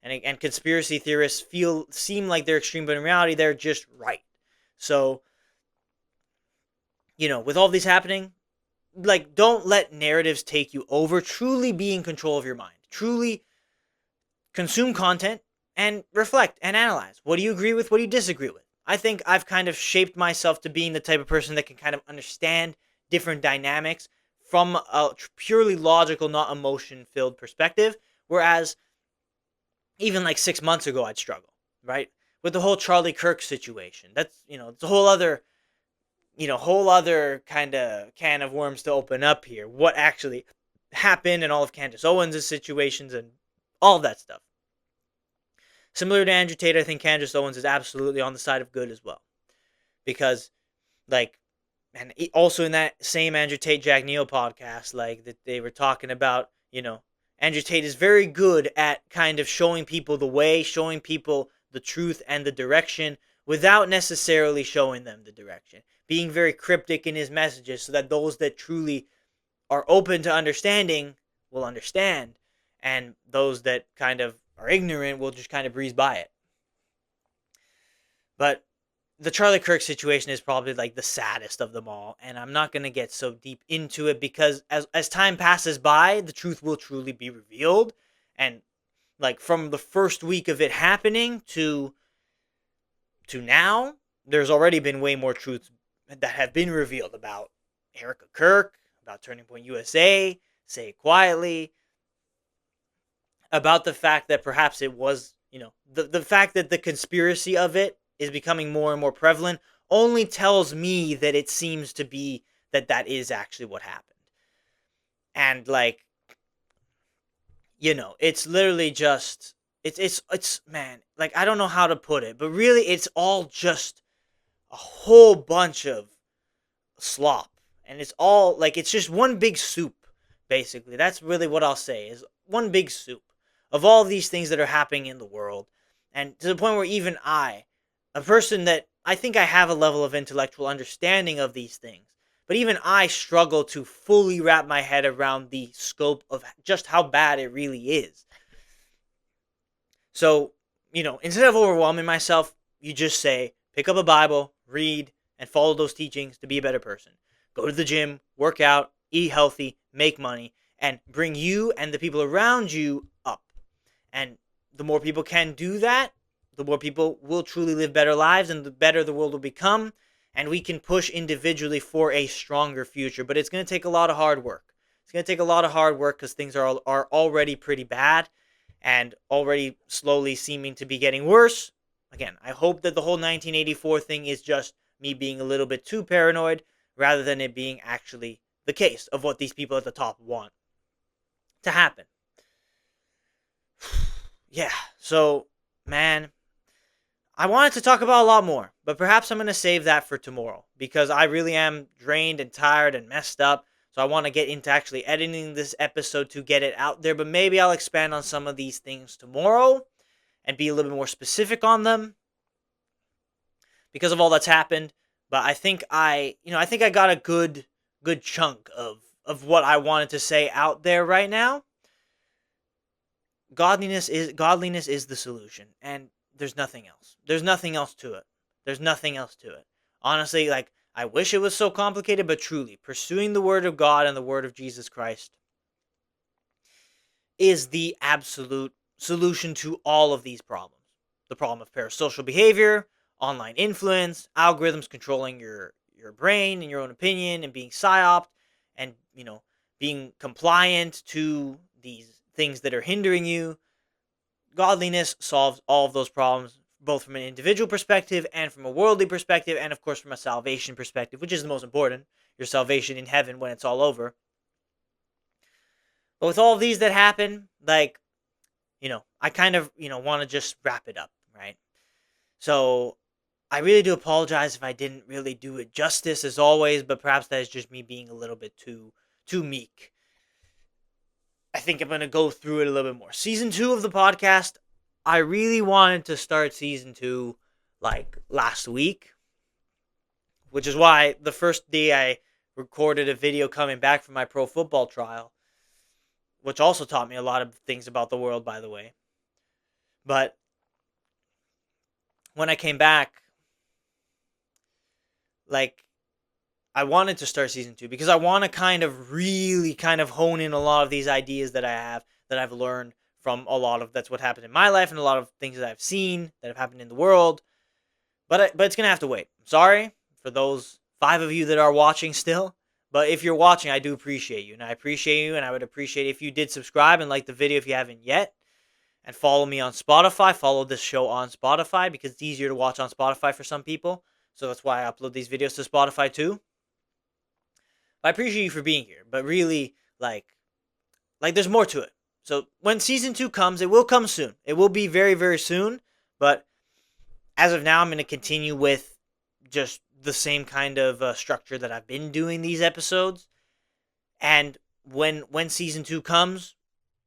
Speaker 1: And conspiracy theorists seem like they're extreme, but in reality, they're just right. So, with all these happening, like, don't let narratives take you over. Truly be in control of your mind. Truly consume content and reflect and analyze. What do you agree with? What do you disagree with? I think I've kind of shaped myself to being the type of person that can kind of understand different dynamics from a purely logical, not emotion-filled perspective. Whereas even like 6 months ago, I'd struggle, right? With the whole Charlie Kirk situation. That's, it's a whole other kind of can of worms to open up here. What actually happened, and all of Candace Owens' situations and all of that stuff. Similar to Andrew Tate, I think Candace Owens is absolutely on the side of good as well. Because, and also in that same Andrew Tate, Jack Neal podcast, that they were talking about, Andrew Tate is very good at kind of showing people the way, showing people the truth and the direction, without necessarily showing them the direction. Being very cryptic in his messages, so that those that truly are open to understanding will understand, and those that kind of are ignorant will just kind of breeze by it. But the Charlie Kirk situation is probably the saddest of them all, and I'm not going to get so deep into it, because as time passes by, the truth will truly be revealed. And from the first week of it happening to now, there's already been way more truths that have been revealed about Erica Kirk, about Turning Point USA, Say It Quietly, about the fact that perhaps it was, the fact that the conspiracy of it is becoming more and more prevalent only tells me that it seems to be that is actually what happened. And like, it's literally just it's man, like I don't know how to put it, but really it's all just a whole bunch of slop. And it's all like it's just one big soup, basically. That's really what I'll say, is one big soup of all these things that are happening in the world. And to the point where even I, a person that I think I have a level of intellectual understanding of these things, but even I struggle to fully wrap my head around the scope of just how bad it really is. So, instead of overwhelming myself, you just say, pick up a Bible, read, and follow those teachings to be a better person. Go to the gym, work out, eat healthy, make money, and bring you and the people around you up. And the more people can do that, the more people will truly live better lives, and the better the world will become. And we can push individually for a stronger future. But it's going to take a lot of hard work. It's going to take a lot of hard work because things are already pretty bad and already slowly seeming to be getting worse. Again, I hope that the whole 1984 thing is just me being a little bit too paranoid rather than it being actually the case of what these people at the top want to happen. Yeah, so, man, I wanted to talk about a lot more, but perhaps I'm going to save that for tomorrow because I really am drained and tired and messed up. So I want to get into actually editing this episode to get it out there, but maybe I'll expand on some of these things tomorrow and be a little bit more specific on them because of all that's happened. But I think I got a good chunk of what I wanted to say out there right now. Godliness is the solution, and there's nothing else. There's nothing else to it. There's nothing else to it. Honestly, like, I wish it was so complicated, but truly, pursuing the Word of God and the Word of Jesus Christ is the absolute solution to all of these problems. The problem of parasocial behavior, online influence, algorithms controlling your brain and your own opinion, and being psyoped, and being compliant to these things that are hindering you. Godliness solves all of those problems, both from an individual perspective and from a worldly perspective, and of course from a salvation perspective, which is the most important, your salvation in heaven when it's all over. But with all of these that happen, like, I kind of, want to just wrap it up, right? So I really do apologize if I didn't really do it justice as always, but perhaps that is just me being a little bit too meek. I think I'm going to go through it a little bit more. Season 2 of the podcast, I really wanted to start Season 2 like last week, which is why the first day I recorded a video coming back from my pro football trial, which also taught me a lot of things about the world, by the way. But when I came back, like, I wanted to start Season 2 because I want to kind of really kind of hone in a lot of these ideas that I have, that I've learned from a lot of, that's what happened in my life and a lot of things that I've seen that have happened in the world. But it's going to have to wait. I'm sorry for those 5 of you that are watching still. But if you're watching, I do appreciate you. And I appreciate you. And I would appreciate if you did subscribe and like the video if you haven't yet. And follow me on Spotify. Follow this show on Spotify because it's easier to watch on Spotify for some people. So that's why I upload these videos to Spotify too. But I appreciate you for being here. But really, like there's more to it. So when Season 2 comes, it will come soon. It will be very, very soon. But as of now, I'm going to continue with just the same kind of structure that I've been doing these episodes. And when Season 2 comes,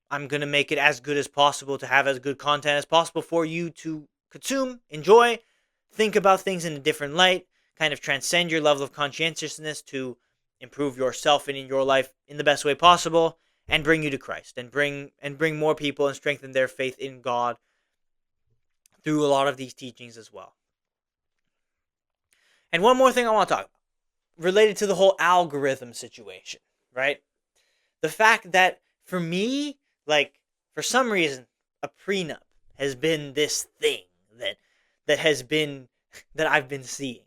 Speaker 1: I'm going to make it as good as possible to have as good content as possible for you to consume, enjoy, think about things in a different light, kind of transcend your level of conscientiousness to improve yourself and in your life in the best way possible, and bring you to Christ, and bring more people and strengthen their faith in God through a lot of these teachings as well. And one more thing I want to talk about, related to the whole algorithm situation, right? The fact that for me, like, for some reason, a prenup has been this thing that has been, that I've been seeing,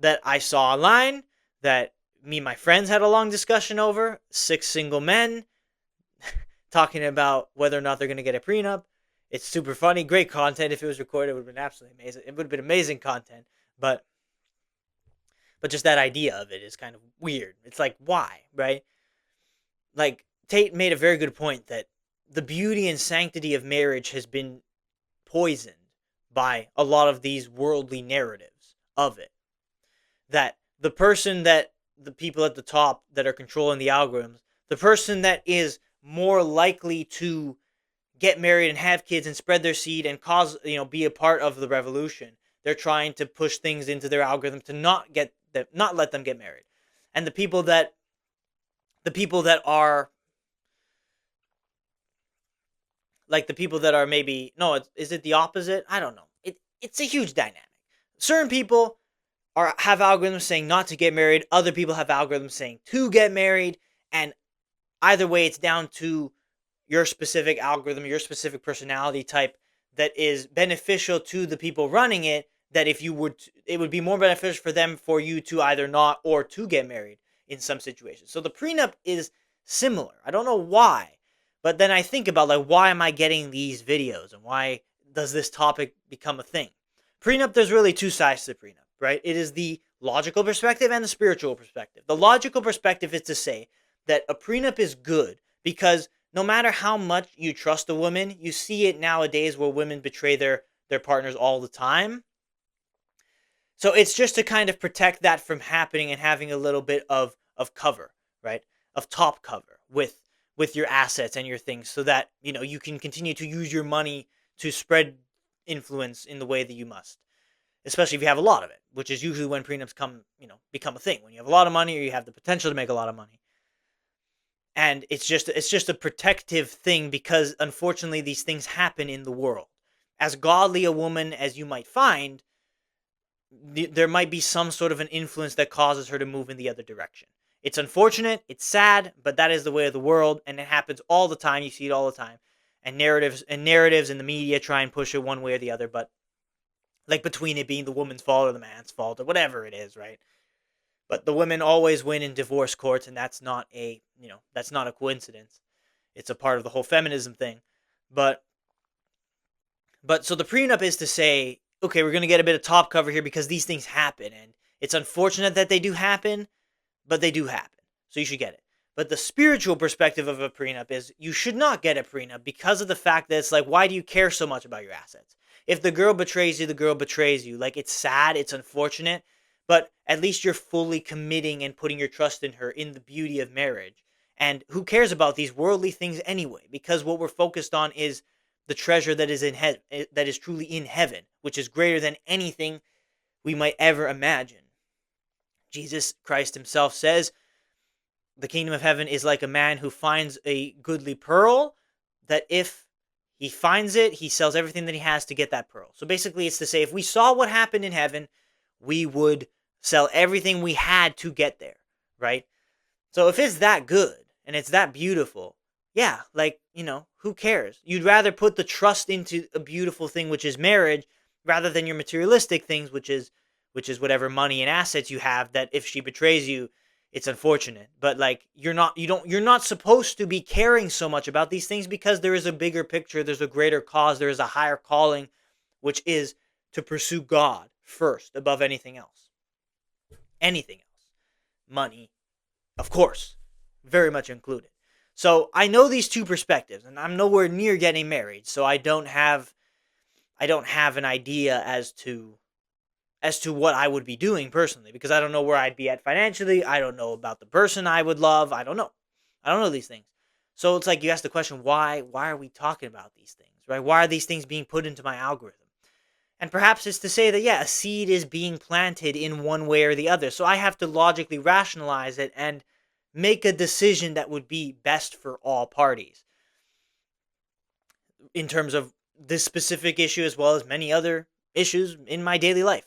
Speaker 1: that I saw online, that me and my friends had a long discussion over, 6 single men talking about whether or not they're going to get a prenup. It's super funny, great content. If it was recorded, it would have been absolutely amazing. It would have been amazing content, but just that idea of it is kind of weird. It's like, why, right? Like, Tate made a very good point that the beauty and sanctity of marriage has been poisoned by a lot of these worldly narratives of it. That the people at the top that are controlling the algorithms, the person that is more likely to get married and have kids and spread their seed and cause, be a part of the revolution, they're trying to push things into their algorithm to not let them get married. And the people that are like the people that are maybe, no, is it the opposite? I don't know. It's a huge dynamic. Certain people have algorithms saying not to get married. Other people have algorithms saying to get married. And either way, it's down to your specific algorithm, your specific personality type that is beneficial to the people running it. That if you would, it would be more beneficial for you to either not or to get married in some situations. So the prenup is similar. I don't know why, but then I think about, like, why am I getting these videos and why does this topic become a thing? Prenup, there's really two sides to the prenup, right? It is the logical perspective and the spiritual perspective. The logical perspective is to say that a prenup is good because no matter how much you trust a woman, you see it nowadays where women betray their partners all the time. So it's just to kind of protect that from happening and having a little bit of cover, right? Of top cover with your assets and your things, so that, you can continue to use your money to spread influence in the way that you must. Especially if you have a lot of it, which is usually when prenups become a thing. When you have a lot of money or you have the potential to make a lot of money. And it's just a protective thing because unfortunately these things happen in the world. As godly a woman as you might find, there might be some sort of an influence that causes her to move in the other direction. It's unfortunate, it's sad, but that is the way of the world, and it happens all the time. You see it all the time. And narratives in the media try and push it one way or the other, but like between it being the woman's fault or the man's fault or whatever it is, right? But the women always win in divorce courts, and that's not a coincidence. It's a part of the whole feminism thing. But so the prenup is to say, okay, we're going to get a bit of top cover here because these things happen, and it's unfortunate that they do happen, but they do happen. So you should get it. But the spiritual perspective of a prenup is you should not get a prenup because of the fact that it's like, why do you care so much about your assets? If the girl betrays you, the girl betrays you. Like, it's sad, it's unfortunate, but at least you're fully committing and putting your trust in her in the beauty of marriage. And who cares about these worldly things anyway? Because what we're focused on is the treasure that is that is truly in heaven, which is greater than anything we might ever imagine. Jesus Christ himself says, the kingdom of heaven is like a man who finds a goodly pearl, that if he finds it, he sells everything that he has to get that pearl. So basically it's to say, if we saw what happened in heaven, we would sell everything we had to get there, right? So if it's that good and it's that beautiful, yeah, like, who cares? You'd rather put the trust into a beautiful thing, which is marriage, rather than your materialistic things, which is whatever money and assets you have, that if she betrays you, it's unfortunate. But like, you're not supposed to be caring so much about these things because there is a bigger picture, there's a greater cause, there is a higher calling, which is to pursue God first above anything else. Anything else. Money, of course, very much included. So I know these two perspectives, and I'm nowhere near getting married, so I don't have an idea as to what I would be doing personally, because I don't know where I'd be at financially. I don't know about the person I would love. I don't know these things. So it's like, you ask the question, why are we talking about these things, right? Why are these things being put into my algorithm? And perhaps it's to say that, yeah, a seed is being planted in one way or the other. So I have to logically rationalize it and make a decision that would be best for all parties in terms of this specific issue, as well as many other issues in my daily life.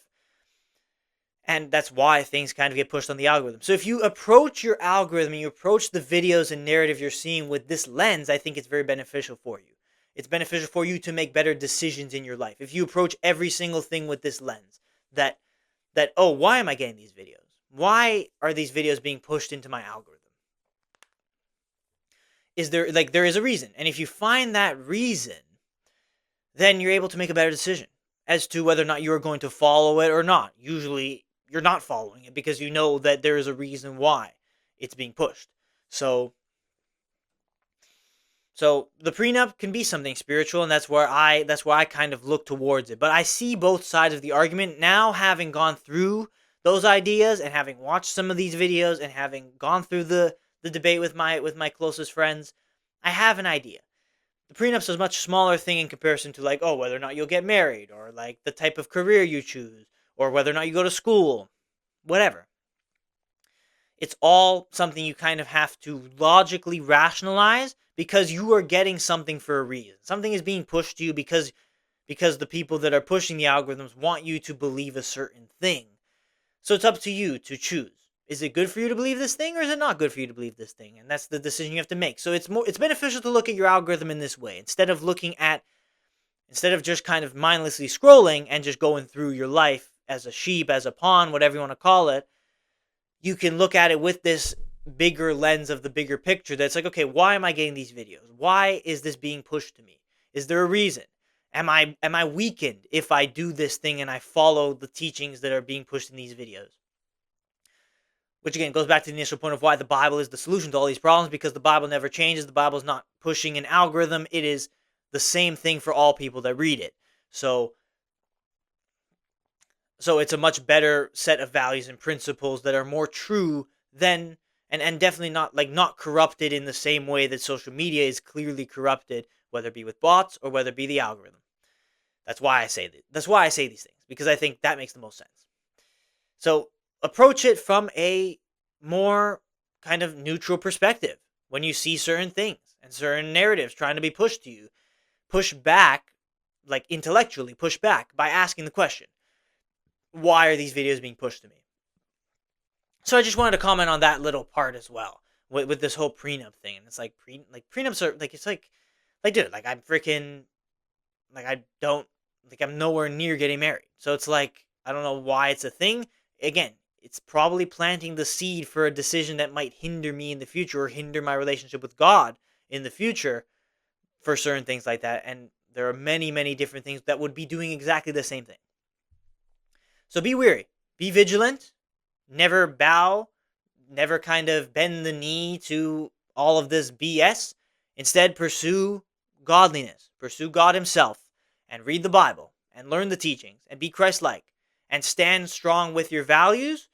Speaker 1: And that's why things kind of get pushed on the algorithm. So if you approach your algorithm and you approach the videos and narrative you're seeing with this lens, I think it's very beneficial for you. It's beneficial for you to make better decisions in your life. If you approach every single thing with this lens, that oh, why am I getting these videos? Why are these videos being pushed into my algorithm? there is a reason. And if you find that reason, then you're able to make a better decision as to whether or not you are going to follow it or not. Usually you're not following it because you know that there is a reason why it's being pushed. So the prenup can be something spiritual, and that's where I kind of look towards it. But I see both sides of the argument now, having gone through those ideas and having watched some of these videos and having gone through the debate with my closest friends. I have an idea. The prenup's a much smaller thing in comparison to, like, oh, whether or not you'll get married, or like the type of career you choose, or whether or not you go to school, whatever. It's all something you kind of have to logically rationalize because you are getting something for a reason. Something is being pushed to you because the people that are pushing the algorithms want you to believe a certain thing. So it's up to you to choose. Is it good for you to believe this thing, or is it not good for you to believe this thing? And that's the decision you have to make. So it's beneficial to look at your algorithm in this way instead of just kind of mindlessly scrolling and just going through your life as a sheep, as a pawn, whatever you want to call it. You can look at it with this bigger lens of the bigger picture that's like, okay, why am I getting these videos? Why is this being pushed to me? Is there a reason? Am I weakened if I do this thing and I follow the teachings that are being pushed in these videos? Which again goes back to the initial point of why the Bible is the solution to all these problems, because the Bible never changes. The Bible is not pushing an algorithm. It is the same thing for all people that read it. So it's a much better set of values and principles that are more true than, and definitely not corrupted in the same way that social media is clearly corrupted, whether it be with bots or whether it be the algorithm. That's why I say these things, because I think that makes the most sense. So approach it from a more kind of neutral perspective. When you see certain things and certain narratives trying to be pushed to you, push back, like intellectually push back by asking the question, why are these videos being pushed to me? So I just wanted to comment on that little part as well with this whole prenup thing. And it's like prenups are like, it's like dude, like I'm freaking, like I don't, like I'm nowhere near getting married. So it's like, I don't know why it's a thing. Again, it's probably planting the seed for a decision that might hinder me in the future, or hinder my relationship with God in the future for certain things like that. And there are many, many different things that would be doing exactly the same thing. So be wary, be vigilant, never bow, never kind of bend the knee to all of this BS. Instead, pursue godliness, pursue God himself, and read the Bible, and learn the teachings, and be Christ-like, and stand strong with your values,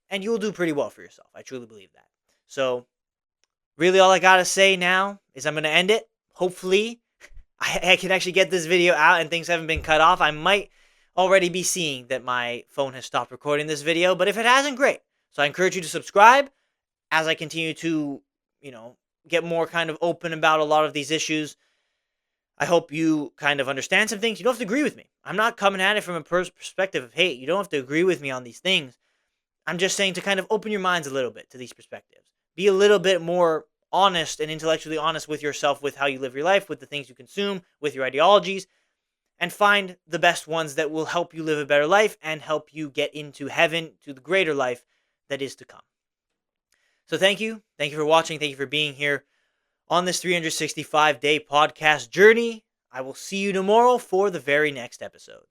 Speaker 1: and you'll do pretty well for yourself. I truly believe that. So, really all I gotta say now is I'm going to end it. Hopefully, I can actually get this video out and things haven't been cut off. I might already be seeing that my phone has stopped recording this video, but if it hasn't, great. So I encourage you to subscribe as I continue to, get more kind of open about a lot of these issues. I hope you kind of understand some things. You don't have to agree with me. I'm not coming at it from a perspective of, hey, you don't have to agree with me on these things. I'm just saying to kind of open your minds a little bit to these perspectives. Be a little bit more honest and intellectually honest with yourself, with how you live your life, with the things you consume, with your ideologies, and find the best ones that will help you live a better life and help you get into heaven, to the greater life that is to come. So thank you. Thank you for watching. Thank you for being here on this 365-day podcast journey. I will see you tomorrow for the very next episode.